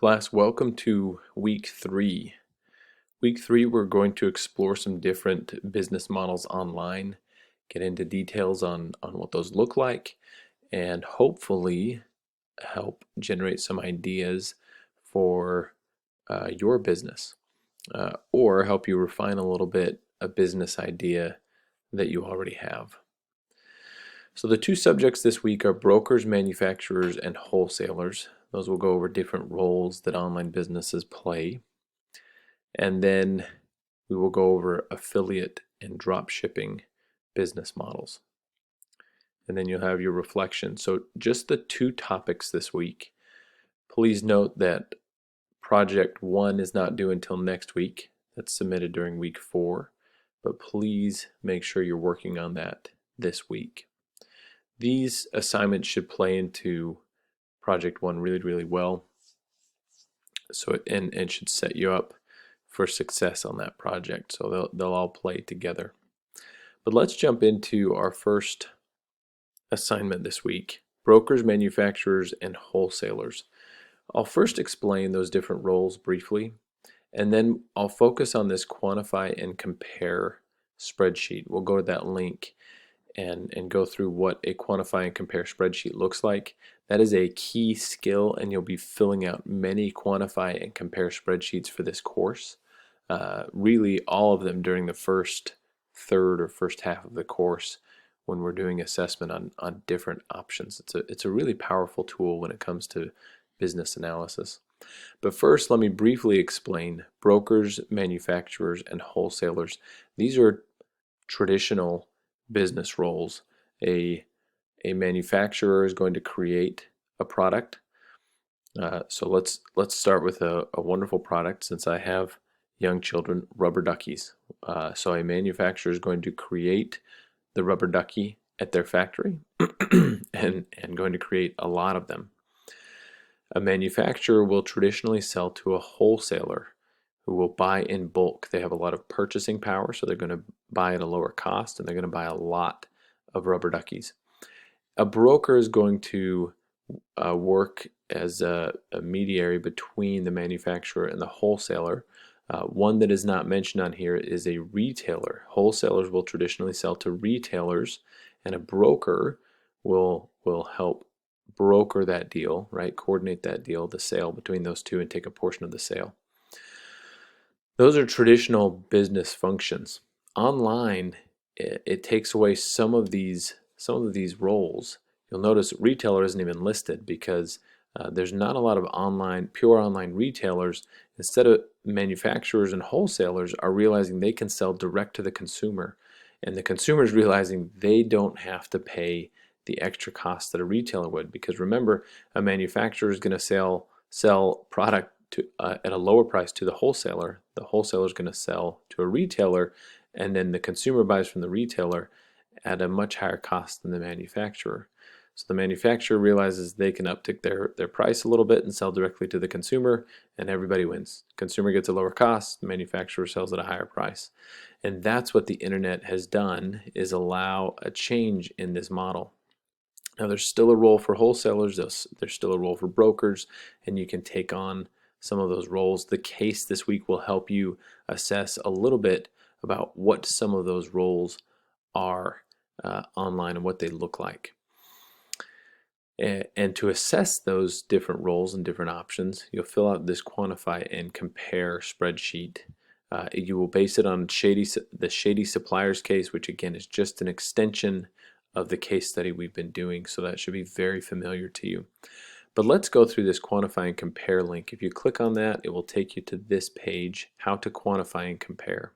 Class, welcome to week 3. Week 3, we're going to explore some different business models online, get into details on what those look like, and hopefully help generate some ideas for your business, or help you refine a little bit a business idea that you already have. So the two subjects this week are brokers, manufacturers, and wholesalers. Those will go over different roles that online businesses play. And then we will go over affiliate and drop shipping business models. And then you'll have your reflection. So just the two topics this week. Please note that project 1 is not due until next week. That's submitted during week 4. But please make sure you're working on that this week. These assignments should play into project 1 really well. So and should set you up for success on that project. So they'll all play together. But let's jump into our first assignment this week: brokers, manufacturers, and wholesalers. I'll first explain those different roles briefly, and then I'll focus on this quantify and compare spreadsheet. We'll go to that link and go through what a quantify and compare spreadsheet looks like. That is a key skill, and you'll be filling out many quantify and compare spreadsheets for this course. Really all of them during the first third or first half of the course when we're doing assessment on different options. It's a really powerful tool when it comes to business analysis. But first, let me briefly explain brokers, manufacturers, and wholesalers. These are traditional business roles. A manufacturer is going to create a product. So let's start with a wonderful product. Since I have young children, rubber duckies. So a manufacturer is going to create the rubber ducky at their factory and going to create a lot of them. A manufacturer will traditionally sell to a wholesaler who will buy in bulk. They have a lot of purchasing power, so they're going to buy at a lower cost, and they're going to buy a lot of rubber duckies. A broker is going to work as a mediator between the manufacturer and the wholesaler. One that is not mentioned on here is a retailer. Wholesalers will traditionally sell to retailers, and a broker will help broker that deal, right? Coordinate that deal, the sale between those two, and take a portion of the sale. Those are traditional business functions. Online, it takes away some of these roles. You'll notice retailer isn't even listed because there's not a lot of pure online retailers. Instead, of manufacturers and wholesalers are realizing they can sell direct to the consumer, and the consumer is realizing they don't have to pay the extra cost that a retailer would. Because remember, a manufacturer is going to sell product at a lower price to the wholesaler. The wholesaler is going to sell to a retailer, and then the consumer buys from the retailer at a much higher cost than the manufacturer. So the manufacturer realizes they can uptick their price a little bit and sell directly to the consumer, and everybody wins. Consumer gets a lower cost, the manufacturer sells at a higher price. And that's what the internet has done, is allow a change in this model. Now there's still a role for wholesalers, there's still a role for brokers, and you can take on some of those roles. The case this week will help you assess a little bit about what some of those roles are online and what they look like. And to assess those different roles and different options, you'll fill out this quantify and compare spreadsheet. You will base it on the Shady Suppliers case, which again is just an extension of the case study we've been doing, so that should be very familiar to you. But let's go through this quantify and compare link. If you click on that, it will take you to this page, how to quantify and compare.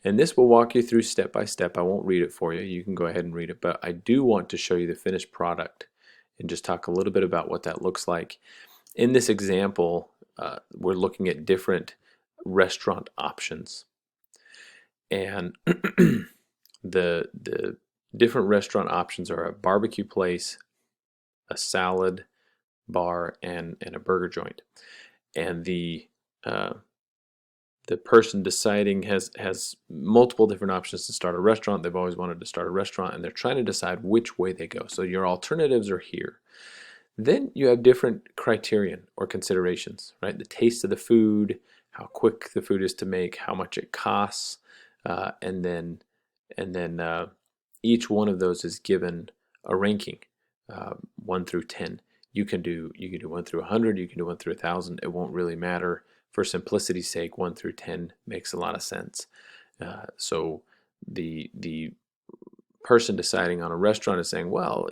And this will walk you through step by step. I won't read it for you. You can go ahead and read it, but I do want to show you the finished product and just talk a little bit about what that looks like. In this example, we're looking at different restaurant options. And the different restaurant options are a barbecue place, a salad bar, and a burger joint. And the person deciding has multiple different options to start a restaurant. They've always wanted to start a restaurant, and they're trying to decide which way they go. So your alternatives are here. Then you have different criterion or considerations, right? The taste of the food, how quick the food is to make, how much it costs, and then each one of those is given a ranking, 1 through 10. You can do 1 through 100. You can do 1 through 1,000. It won't really matter. For simplicity's sake, 1 through 10 makes a lot of sense. So the person deciding on a restaurant is saying, well,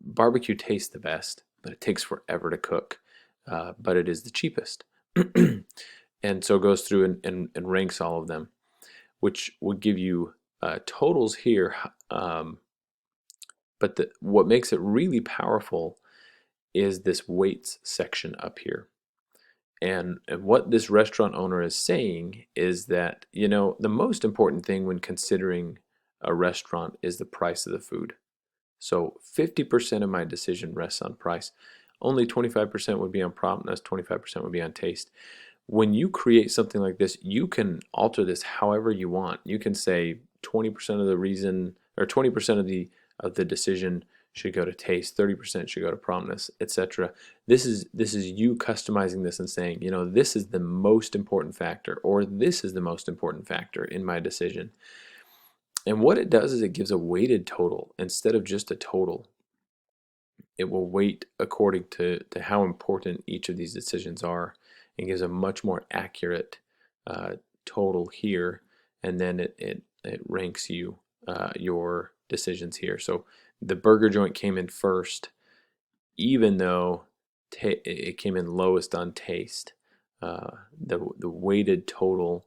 barbecue tastes the best, but it takes forever to cook, but it is the cheapest. And so it goes through and ranks all of them, which would give you totals here. But what makes it really powerful is this weights section up here. And what this restaurant owner is saying is that, the most important thing when considering a restaurant is the price of the food. So 50% of my decision rests on price. Only 25% would be on promptness, 25% would be on taste. When you create something like this, you can alter this however you want. You can say 20% of the reason, or 20% of the decision should go to taste, 30% should go to promptness, etc. This is you customizing this and saying, this is the most important factor, or this is the most important factor in my decision. And what it does is it gives a weighted total instead of just a total. It will weight according to how important each of these decisions are, and gives a much more accurate total here, and then it ranks you your decisions here. So the burger joint came in first, even though it came in lowest on taste. The weighted total,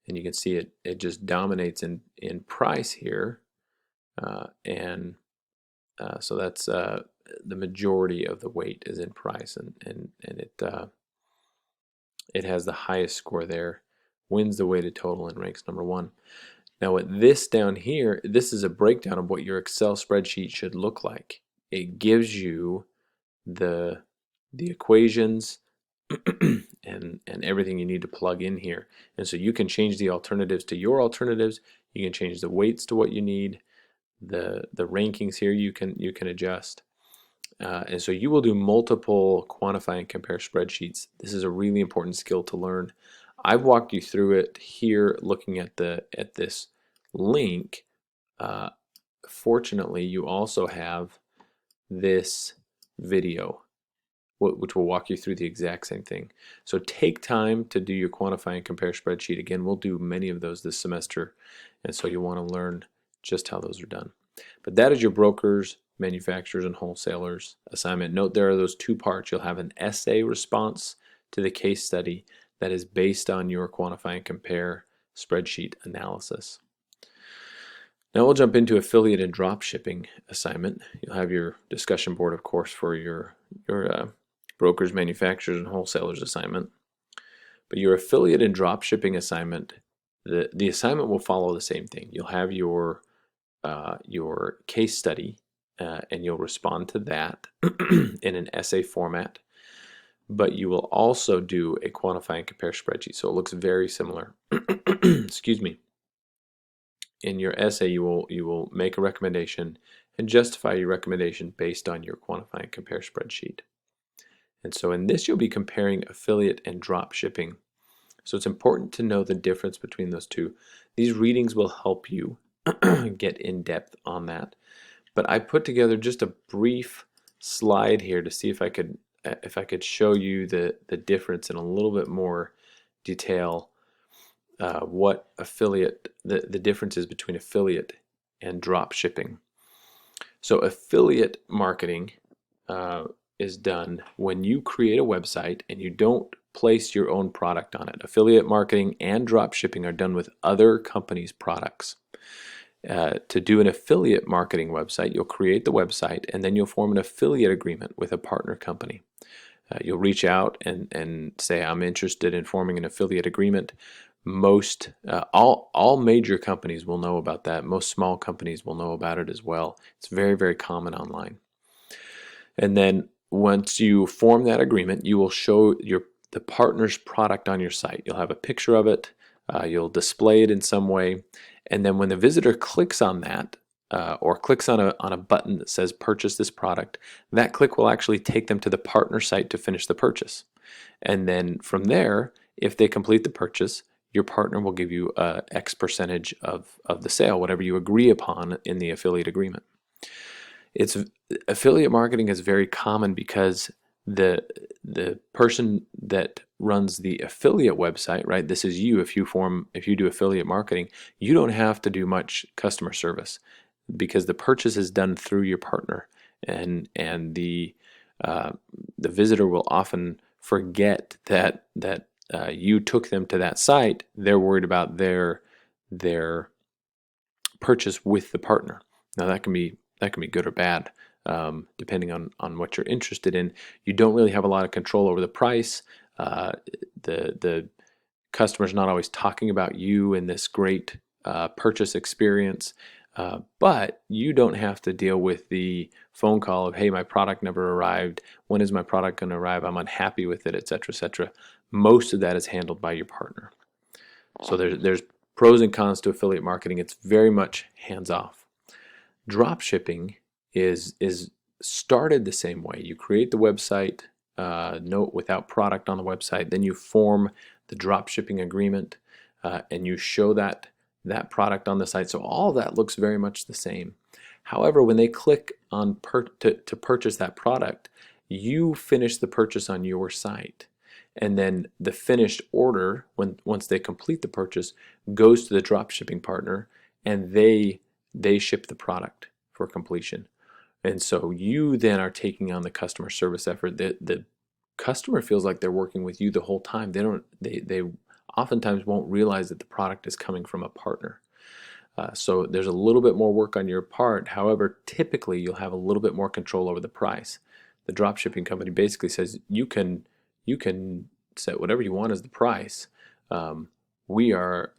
and you can see it just dominates in price here, and so that's the majority of the weight is in price, and it has the highest score there, wins the weighted total, and ranks number 1. Now with this down here, this is a breakdown of what your Excel spreadsheet should look like. It gives you the equations and everything you need to plug in here. And so you can change the alternatives to your alternatives. You can change the weights to what you need. The rankings here you can adjust. And so you will do multiple quantify and compare spreadsheets. This is a really important skill to learn. I've walked you through it here looking at this link. Fortunately, you also have this video which will walk you through the exact same thing. So take time to do your quantify and compare spreadsheet. Again, we'll do many of those this semester, and so you want to learn just how those are done. But that is your brokers, manufacturers, and wholesalers assignment. Note there are those 2 parts. You'll have an essay response to the case study that is based on your quantify and compare spreadsheet analysis. Now we'll jump into affiliate and drop shipping assignment. You'll have your discussion board, of course, for your brokers, manufacturers, and wholesalers assignment. But your affiliate and drop shipping assignment, the assignment will follow the same thing. You'll have your case study, and you'll respond to that in an essay format. But you will also do a quantify and compare spreadsheet, so it looks very similar. Excuse me. In your essay, you will make a recommendation and justify your recommendation based on your quantify and compare spreadsheet. And so in this, you'll be comparing affiliate and drop shipping. So it's important to know the difference between those two. These readings will help you get in depth on that. But I put together just a brief slide here to see if I could show you the difference in a little bit more detail. What affiliate, the differences between affiliate and drop shipping. So affiliate marketing is done when you create a website and you don't place your own product on it. Affiliate marketing and drop shipping are done with other companies' products. To do an affiliate marketing website, you'll create the website and then you'll form an affiliate agreement with a partner company. You'll reach out and say, I'm interested in forming an affiliate agreement. Most all major companies will know about that. Most small companies will know about it as well. It's very, very common online. And then once you form that agreement, you will show the partner's product on your site. You'll have a picture of it. You'll display it in some way. And then when the visitor clicks on that, or clicks on a button that says purchase this product, that click will actually take them to the partner site to finish the purchase. And then from there, if they complete the purchase, your partner will give you X percentage of the sale, whatever you agree upon in the affiliate agreement. Affiliate marketing is very common because the person that runs the affiliate website, right? This is you. If you do affiliate marketing, you don't have to do much customer service because the purchase is done through your partner, and the visitor will often forget that you took them to that site. They're worried about their purchase with the partner. Now that can be good or bad, depending on what you're interested in. You don't really have a lot of control over the price. The customer's not always talking about you in this great purchase experience, but you don't have to deal with the phone call of, hey, my product never arrived. When is my product going to arrive? I'm unhappy with it, etc., etc. Most of that is handled by your partner. So there's pros and cons to affiliate marketing. It's very much hands off. Drop shipping is started the same way. You create the website, note without product on the website, then you form the drop shipping agreement, and you show that product on the site. So all that looks very much the same. However, when they click on to purchase that product, you finish the purchase on your site, and then the finished order, once they complete the purchase, goes to the drop shipping partner, and they ship the product for completion. And so you then are taking on the customer service effort. The customer feels like they're working with you the whole time. They oftentimes won't realize that the product is coming from a partner. So there's a little bit more work on your part. However, typically you'll have a little bit more control over the price. The drop shipping company basically says you can set whatever you want as the price. We are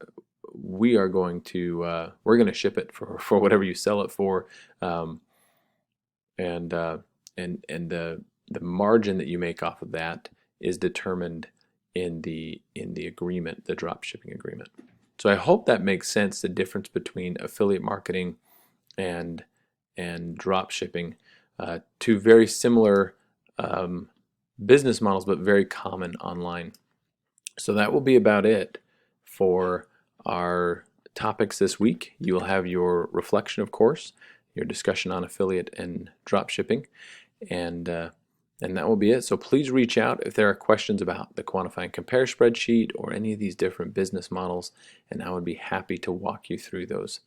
going to we're going to ship it for whatever you sell it for, and the margin that you make off of that is determined in the agreement, the drop shipping agreement. So I hope that makes sense, the difference between affiliate marketing and drop shipping. Two very similar business models, but very common online. So that will be about it for our topics this week. You will have your reflection, of course, your discussion on affiliate and drop shipping, and that will be it. So please reach out if there are questions about the Quantify and Compare spreadsheet or any of these different business models, and I would be happy to walk you through those.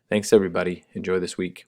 Thanks, everybody. Enjoy this week.